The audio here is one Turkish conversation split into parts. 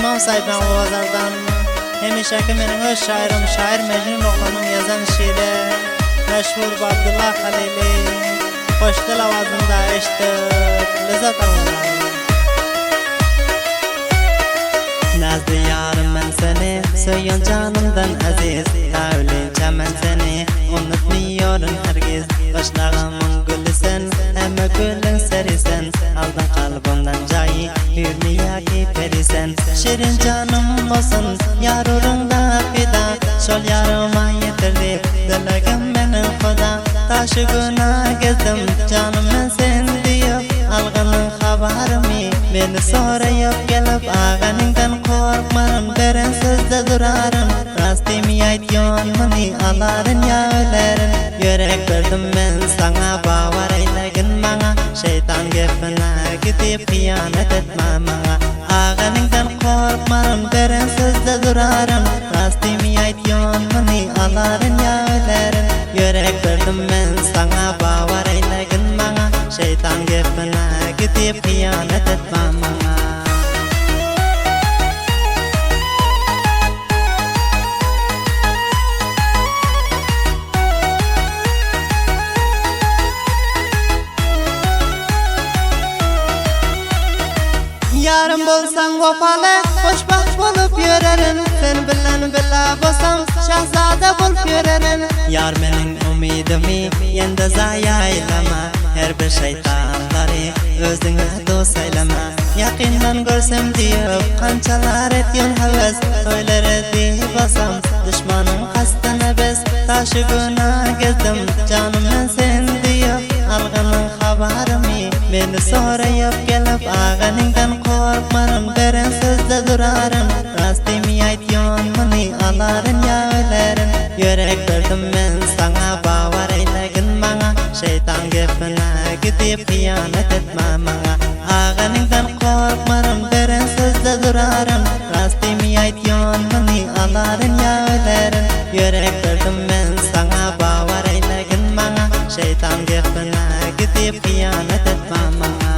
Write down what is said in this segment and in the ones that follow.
İmam Said'den Ovazar'dan Hemişeki menin öz şairim Şair Mecnun oğlanım yazan şiiri Meşhur Abdullah Halili Hoş dil avazında eşitip Lezzet alınlar Nazlı yarım ben seni Söyün canımdan aziz Tavlince ben seni Unutmuyorum hergiz Başlağımın gülü sen Hem gülün seri sen Aldın kalbimden cayı Hürmiye ki peri sen Şirin canım olsun Yarurunda fida Şol yarıma yetirdi Dilegim benim kuda Taşı günah gezdim Canım ben sen diyor Algının haberimi Beni sorayıp gelip ağanından korkmarım Deren sözde durarım Rastimi aytyon mani aların ya ölerin Yürek verdim ben sana bavar eylegin bana Şeytan gefine gidip kıyamet etme bana Ağanından korkmarım deren sözde durarım Rastimi aytyon mani aların ya ölerin Yürek verdim ben sana bavar eylegin bana Şeytan gefine gidip kıyamet etme bana Yarım bolsan vafalı, hoşbaht bolup yörerin Sen bilen bila bolsam, şahzade bolup yörerin Yar menin umidimi, yende zaya eyleme Her bir şeytanları, özüne dost eyleme Yakindan görsem deyip, kançalar etyon heves Söyler edip basam, düşmanın kastına bez Taşı günah gezdim, canım ben sen deyip Algının haberimi, beni sorayıp gelip Ağanından korkmarım, deren sözde durarım Rastimi aytyon mani aların ya ölerin Yürek verdim ben sana bavar eylegin bana Şeytan gefine gidip kıyamet etme bana Ağanından korkmarım, deren sözde durarım Rastimi aytyon mani aların ya ölerin Yürek verdim ben sana bavar eylegin bana Şeytan gefine gidip kıyamet etme bana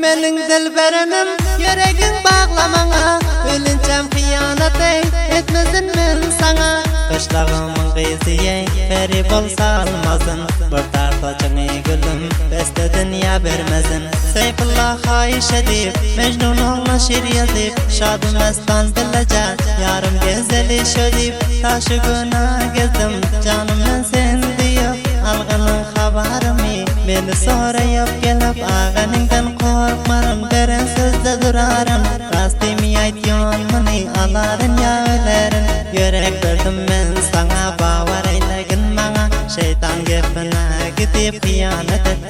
Menin dilberinim yüreğin bağlamana Ölüncem hıyanat etmezin men sana Kışlağımın kıysiye feri bolsa almazın Bir tartacını gülüm beste dünya vermezin Seyfullah hayiş edip Mecnun oğla şiir yazıp Şadım estan bilecek yarım gezeli şödip Taşı günah gezdim canım ben sen diyor Algının haberimi beni sorayıp gelip Ağanından korkmarım deren sözde durarım Rastimi aytyon mani aların ya ölerin Yürek verdim ben sana bavar eylegin bana Şeytan gefine gidip kıyamet etme